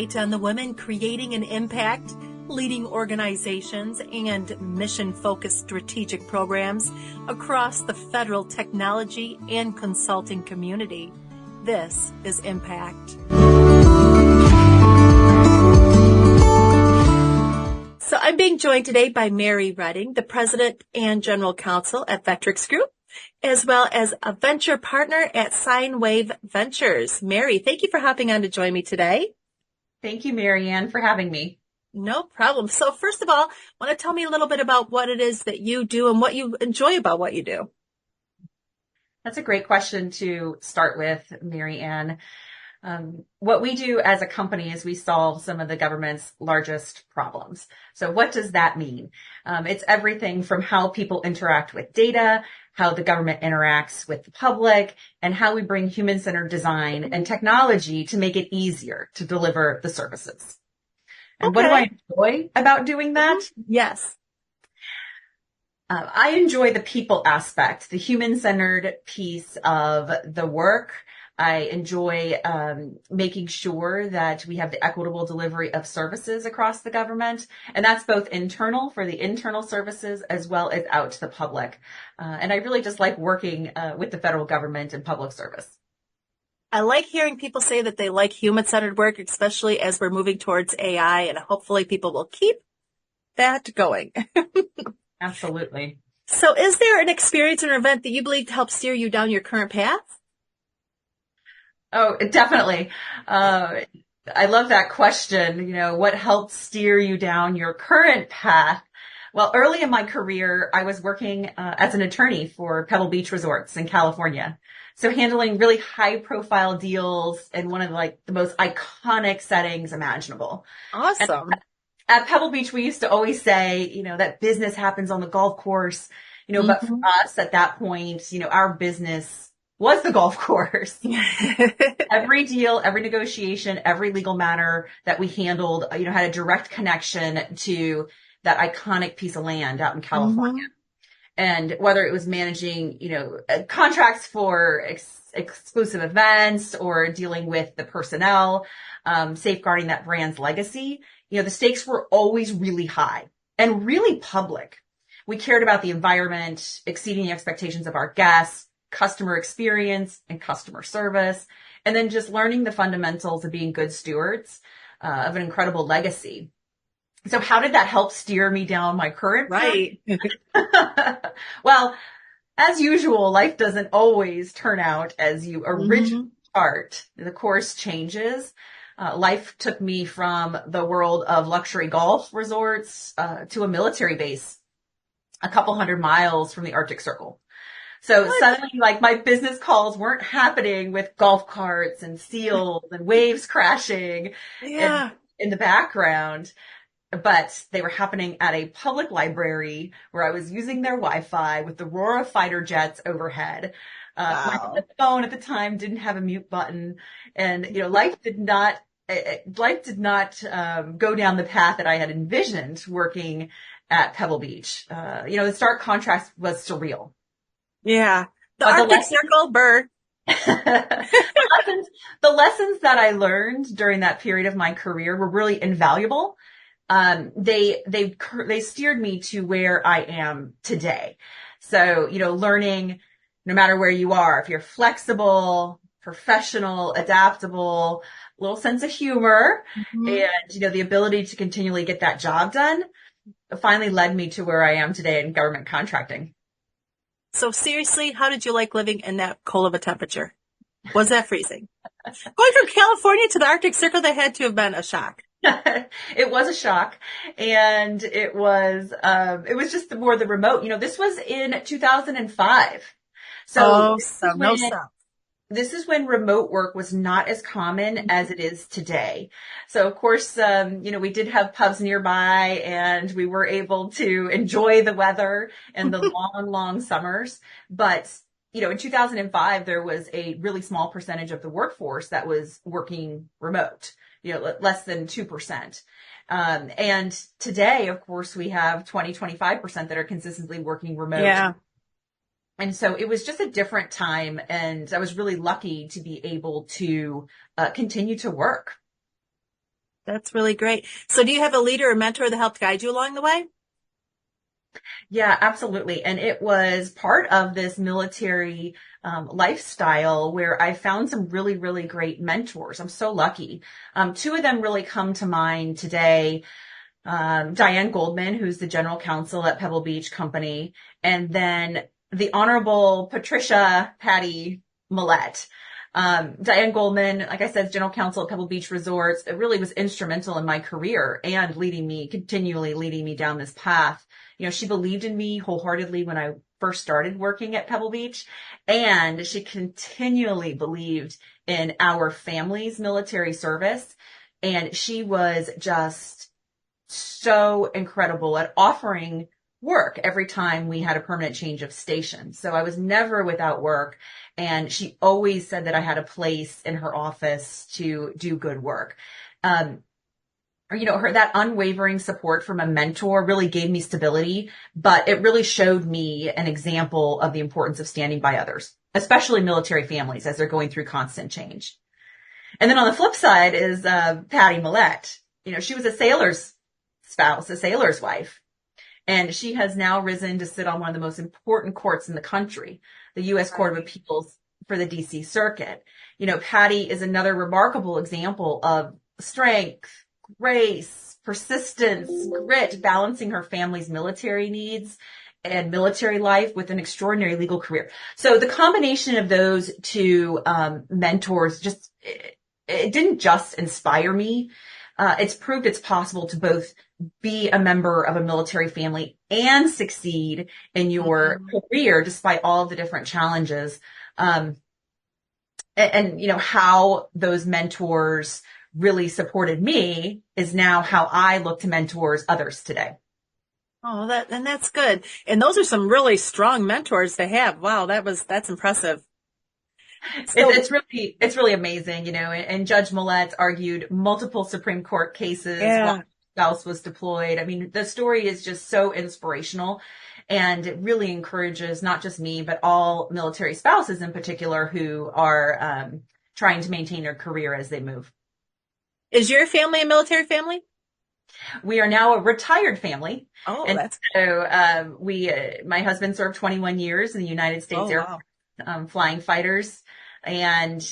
spotlight on the women creating an impact, leading organizations, and mission-focused strategic programs across the federal technology and consulting community. This is Impact. So I'm being joined today by Mary Redding, the President and General Counsel at Vertrics Group, as well as a venture partner at Sinewave Ventures. Mary, thank you for hopping on to join me today. Thank you, Marianne, for having me. No problem. So first of all, want to tell me a little bit about what it is that you do and what you enjoy about what you do? That's a great question to start with, Marianne. What we do as a company is we solve some of the government's largest problems. So what does that mean? It's everything from how people interact with data, how the government interacts with the public, and how we bring human-centered design and technology to make it easier to deliver the services. And What do I enjoy about doing that? Yes. I enjoy the people aspect, the human-centered piece of the work. I enjoy making sure that we have the equitable delivery of services across the government. And that's both internal for the internal services as well as out to the public. And I really just like working with the federal government and public service. I like hearing people say that they like human-centered work, especially as we're moving towards AI, and hopefully people will keep that going. Absolutely. So is there an experience or event that you believe helped steer you down your current path? Oh, definitely. I love that question. What helped steer you down your current path? Well, early in my career, I was working as an attorney for Pebble Beach Resorts in California. So handling really high profile deals in one of the most iconic settings imaginable. Awesome. At Pebble Beach, we used to always say, that business happens on the golf course, but for us at that point, our business was the golf course. Every deal, every negotiation, every legal matter that we handled, had a direct connection to that iconic piece of land out in California. And whether it was managing, contracts for exclusive events or dealing with the personnel, safeguarding that brand's legacy, the stakes were always really high and really public. We cared about the environment, exceeding the expectations of our guests, customer experience and customer service, and then just learning the fundamentals of being good stewards of an incredible legacy. So how did that help steer me down my current path? Right. Well, as usual, life doesn't always turn out as you originally start. The course changes. Life took me from the world of luxury golf resorts to a military base a couple 100 miles from the Arctic Circle. So suddenly, my business calls weren't happening with golf carts and seals and waves crashing in the background, but they were happening at a public library where I was using their Wi-Fi with the roar of fighter jets overhead. Wow. My phone at the time didn't have a mute button, and life did not go down the path that I had envisioned working at Pebble Beach. The stark contrast was surreal. Yeah. The Arctic Circle, Bird. The lessons that I learned during that period of my career were really invaluable. They steered me to where I am today. So, learning no matter where you are, if you're flexible, professional, adaptable, little sense of humor, and, the ability to continually get that job done finally led me to where I am today in government contracting. So seriously, how did you like living in that cold of a temperature? Was that freezing? Going from California to the Arctic Circle, that had to have been a shock. It was a shock, and it was just more the remote. This was in 2005. This is when remote work was not as common as it is today. So of course, we did have pubs nearby, and we were able to enjoy the weather and the long, long summers. But, in 2005, there was a really small percentage of the workforce that was working remote, less than 2%. And today, of course, we have 25% that are consistently working remote. Yeah. And so it was just a different time, and I was really lucky to be able to continue to work. That's really great. So do you have a leader or mentor that helped guide you along the way? Yeah, absolutely. And it was part of this military lifestyle where I found some really, really great mentors. I'm so lucky. Two of them really come to mind today. Diane Goldman, who's the general counsel at Pebble Beach Company, and then the Honorable Patricia Patty Millette. Diane Goldman, like I said, general counsel at Pebble Beach Resorts, it really was instrumental in my career and continually leading me down this path. She believed in me wholeheartedly when I first started working at Pebble Beach, and she continually believed in our family's military service. And she was just so incredible at offering work every time we had a permanent change of station. So I was never without work. And she always said that I had a place in her office to do good work. That unwavering support from a mentor really gave me stability, but it really showed me an example of the importance of standing by others, especially military families as they're going through constant change. And then on the flip side is Patty Millette. She was a sailor's spouse, a sailor's wife. And she has now risen to sit on one of the most important courts in the country, the U.S. Court of Appeals for the D.C. Circuit. Patty is another remarkable example of strength, grace, persistence, grit, balancing her family's military needs and military life with an extraordinary legal career. So the combination of those two mentors it didn't just inspire me. It's proved it's possible to both be a member of a military family and succeed in your career despite all of the different challenges. And how those mentors really supported me is now how I look to mentors others today. Oh, that's good. And those are some really strong mentors to have. Wow, that's impressive. So, it's really amazing, and Judge Millette argued multiple Supreme Court cases while her spouse was deployed. I mean, the story is just so inspirational, and it really encourages not just me, but all military spouses in particular who are trying to maintain their career as they move. Is your family a military family? We are now a retired family. Oh, and that's so my husband served 21 years in the United States Air Force, flying fighters. And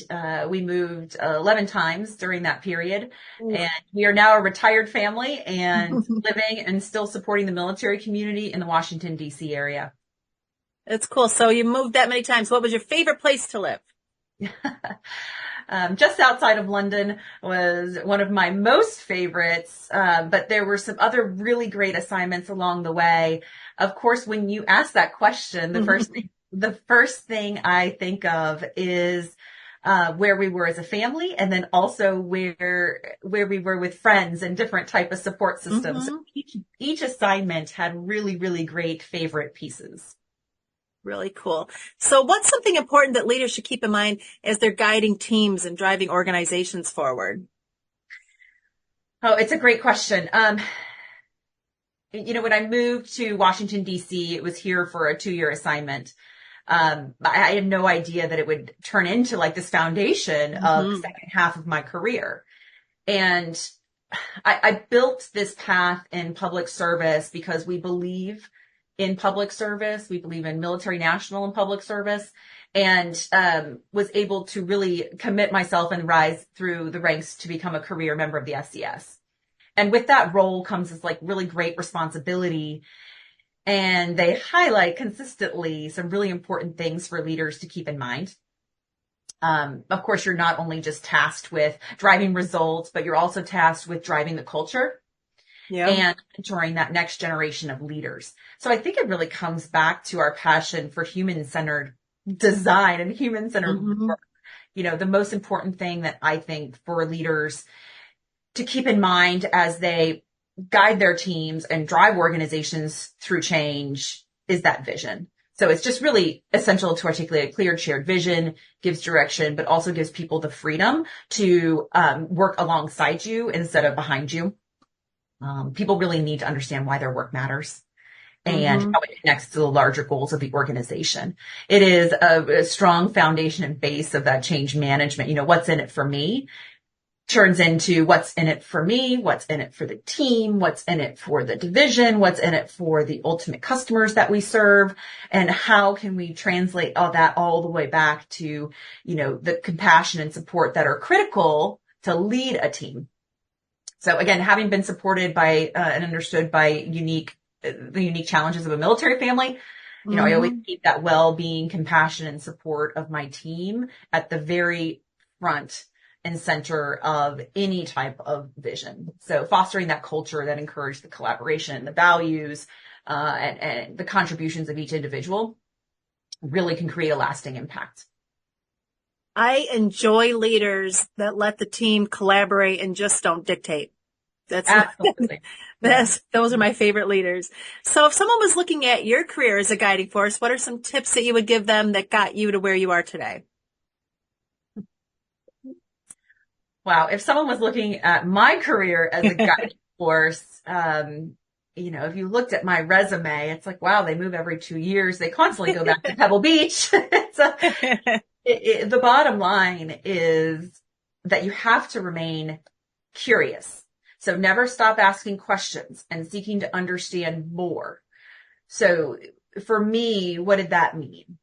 we moved 11 times during that period. And we are now a retired family and living and still supporting the military community in the Washington, D.C. area. That's cool. So you moved that many times. What was your favorite place to live? Just outside of London was one of my most favorites, but there were some other really great assignments along the way. Of course, when you ask that question, the first thing I think of is where we were as a family, and then also where we were with friends and different type of support systems. So each assignment had really, really great favorite pieces. Really cool. So what's something important that leaders should keep in mind as they're guiding teams and driving organizations forward? Oh, it's a great question. When I moved to Washington, D.C., it was here for a 2-year assignment. I had no idea that it would turn into like this foundation of the second half of my career. And I built this path in public service because we believe in public service. We believe in military, national, and public service, and was able to really commit myself and rise through the ranks to become a career member of the SES. And with that role comes this like really great responsibility. And they highlight consistently some really important things for leaders to keep in mind. Of course, you're not only just tasked with driving results, but you're also tasked with driving the culture and mentoring that next generation of leaders. So I think it really comes back to our passion for human-centered design and human-centered work. The most important thing that I think for leaders to keep in mind as they guide their teams and drive organizations through change is that vision. So it's just really essential to articulate a clear shared vision, gives direction, but also gives people the freedom to work alongside you instead of behind you. People really need to understand why their work matters and how it connects to the larger goals of the organization. It is a strong foundation and base of that change management. What's in it for me? turns into what's in it for me, what's in it for the team, what's in it for the division, what's in it for the ultimate customers that we serve, and how can we translate all that all the way back to, the compassion and support that are critical to lead a team. So again, having been supported by and understood by the unique challenges of a military family, I always keep that well-being, compassion, and support of my team at the very front and center of any type of vision. So fostering that culture that encourages the collaboration, the values, and the contributions of each individual really can create a lasting impact. I enjoy leaders that let the team collaborate and just don't dictate. That's absolutely. Those are my favorite leaders. So if someone was looking at your career as a guiding force, what are some tips that you would give them that got you to where you are today? Wow. If someone was looking at my career as a guiding force, if you looked at my resume, it's like, wow, they move every 2 years. They constantly go back to Pebble Beach. The bottom line is that you have to remain curious. So never stop asking questions and seeking to understand more. So for me, what did that mean?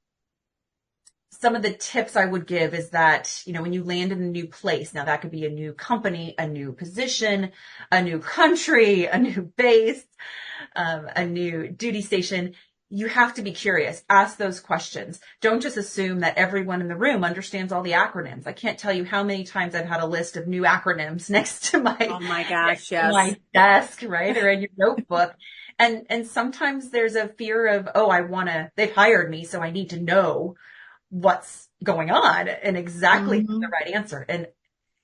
Some of the tips I would give is that, when you land in a new place, now that could be a new company, a new position, a new country, a new base, a new duty station, you have to be curious. Ask those questions. Don't just assume that everyone in the room understands all the acronyms. I can't tell you how many times I've had a list of new acronyms next to my, oh my gosh, yes, my desk, right? Or in your notebook. And sometimes there's a fear of, they've hired me, so I need to know what's going on and exactly the right answer.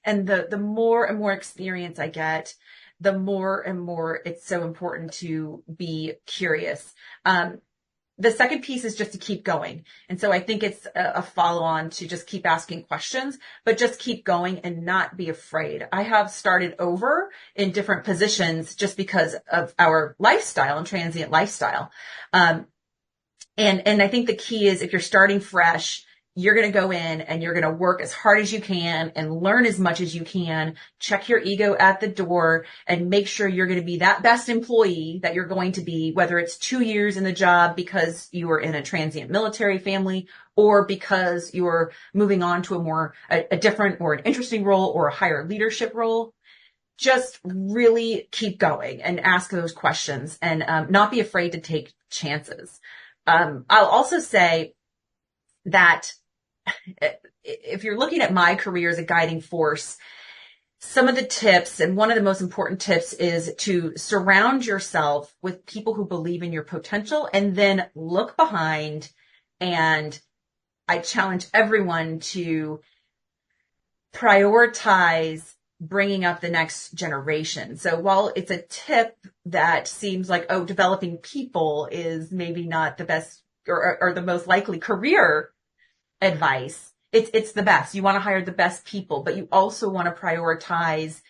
And the more and more experience I get, the more and more it's so important to be curious. The second piece is just to keep going. And so I think it's a follow on to just keep asking questions, but just keep going and not be afraid. I have started over in different positions just because of our lifestyle and transient lifestyle. And I think the key is if you're starting fresh, you're going to go in and you're going to work as hard as you can and learn as much as you can, check your ego at the door and make sure you're going to be that best employee that you're going to be, whether it's 2 years in the job because you were in a transient military family or because you're moving on to a different or an interesting role or a higher leadership role. Just really keep going and ask those questions and not be afraid to take chances. I'll also say that if you're looking at my career as a guiding force, some of the tips, and one of the most important tips is to surround yourself with people who believe in your potential and then look behind. And I challenge everyone to prioritize bringing up the next generation. So while it's a tip that seems like, developing people is maybe not the best or the most likely career advice, it's the best. You want to hire the best people, but you also want to prioritize,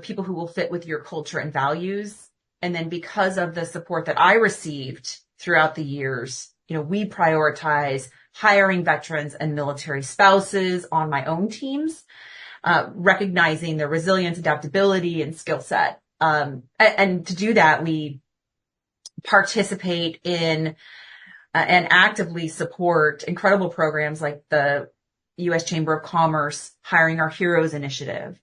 people who will fit with your culture and values. And then because of the support that I received throughout the years, we prioritize hiring veterans and military spouses on my own teams, recognizing their resilience, adaptability, and skill set. And to do that, we participate in and actively support incredible programs like the U.S. Chamber of Commerce Hiring Our Heroes initiative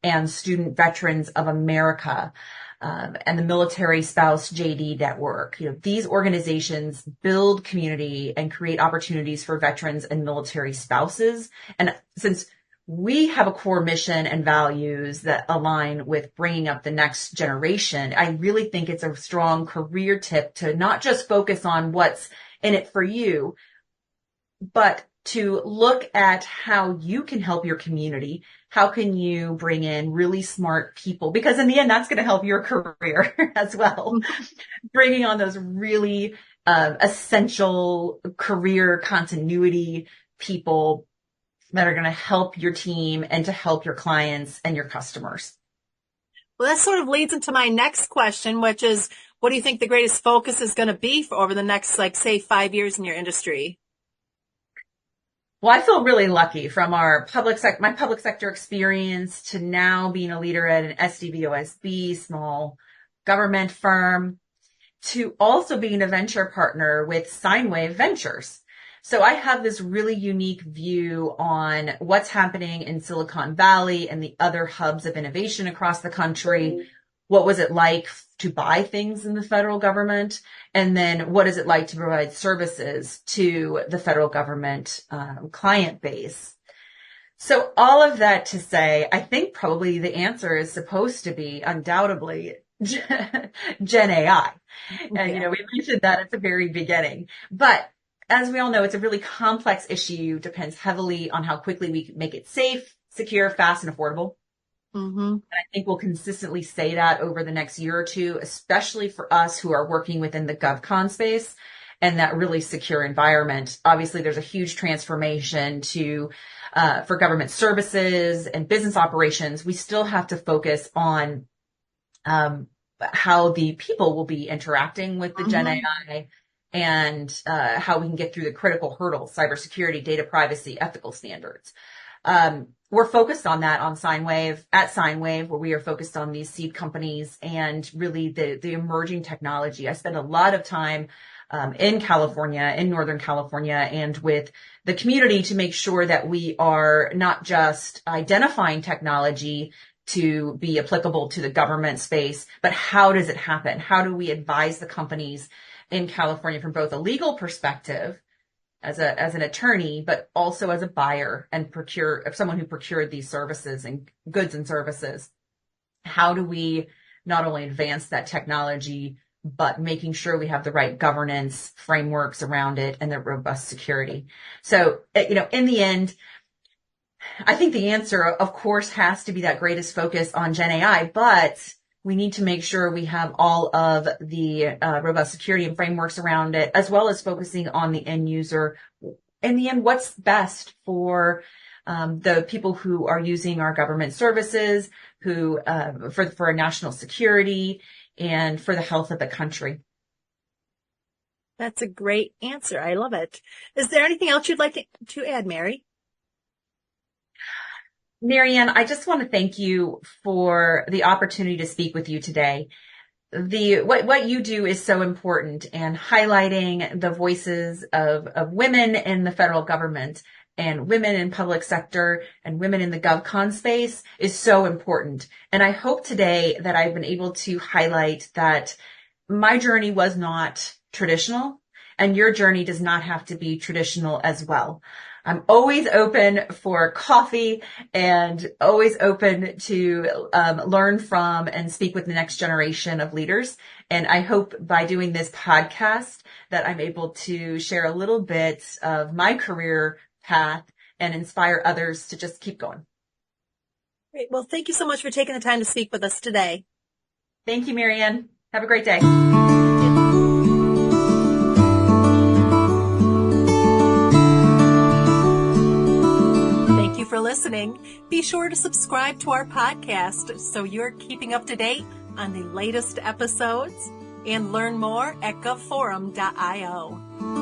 and Student Veterans of America, and the Military Spouse JD Network. These organizations build community and create opportunities for veterans and military spouses. And since we have a core mission and values that align with bringing up the next generation, I really think it's a strong career tip to not just focus on what's in it for you, but to look at how you can help your community. How can you bring in really smart people? Because in the end, that's going to help your career as well. Bringing on those really essential career continuity people that are going to help your team and to help your clients and your customers. Well, that sort of leads into my next question, which is, what do you think the greatest focus is going to be for over the next, say, 5 years in your industry? Well, I feel really lucky from my public sector experience to now being a leader at an SDVOSB, small government firm, to also being a venture partner with Sinewave Ventures. So I have this really unique view on what's happening in Silicon Valley and the other hubs of innovation across the country. What was it like to buy things in the federal government? And then what is it like to provide services to the federal government client base? So all of that to say, I think probably the answer is supposed to be undoubtedly Gen AI. And, we mentioned that at the very beginning. But as we all know, it's a really complex issue, depends heavily on how quickly we can make it safe, secure, fast, and affordable. Mm-hmm. And I think we'll consistently say that over the next year or two, especially for us who are working within the GovCon space and that really secure environment. Obviously, there's a huge transformation for government services and business operations. We still have to focus on how the people will be interacting with the Gen AI and how we can get through the critical hurdles, cybersecurity, data privacy, ethical standards. We're focused on that at Sinewave, where we are focused on these seed companies and really the emerging technology. I spend a lot of time in California, in Northern California, and with the community to make sure that we are not just identifying technology to be applicable to the government space, but how does it happen? How do we advise the companies in California from both a legal perspective as an attorney, but also as a buyer and someone who procured these services and goods and services? How do we not only advance that technology, but making sure we have the right governance frameworks around it and the robust security? So, in the end, I think the answer, of course, has to be that greatest focus on Gen AI, but we need to make sure we have all of the robust security and frameworks around it, as well as focusing on the end user. In the end, what's best for the people who are using our government services, who for our national security and for the health of the country. That's a great answer. I love it. Is there anything else you'd like to add, Mary? Marianne, I just want to thank you for the opportunity to speak with you today. What you do is so important, and highlighting the voices of women in the federal government and women in public sector and women in the GovCon space is so important. And I hope today that I've been able to highlight that my journey was not traditional, and your journey does not have to be traditional as well. I'm always open for coffee and always open to learn from and speak with the next generation of leaders. And I hope by doing this podcast that I'm able to share a little bit of my career path and inspire others to just keep going. Great. Well, thank you so much for taking the time to speak with us today. Thank you, Marianne. Have a great day. For listening. Be sure to subscribe to our podcast so you're keeping up to date on the latest episodes, and learn more at govforum.io.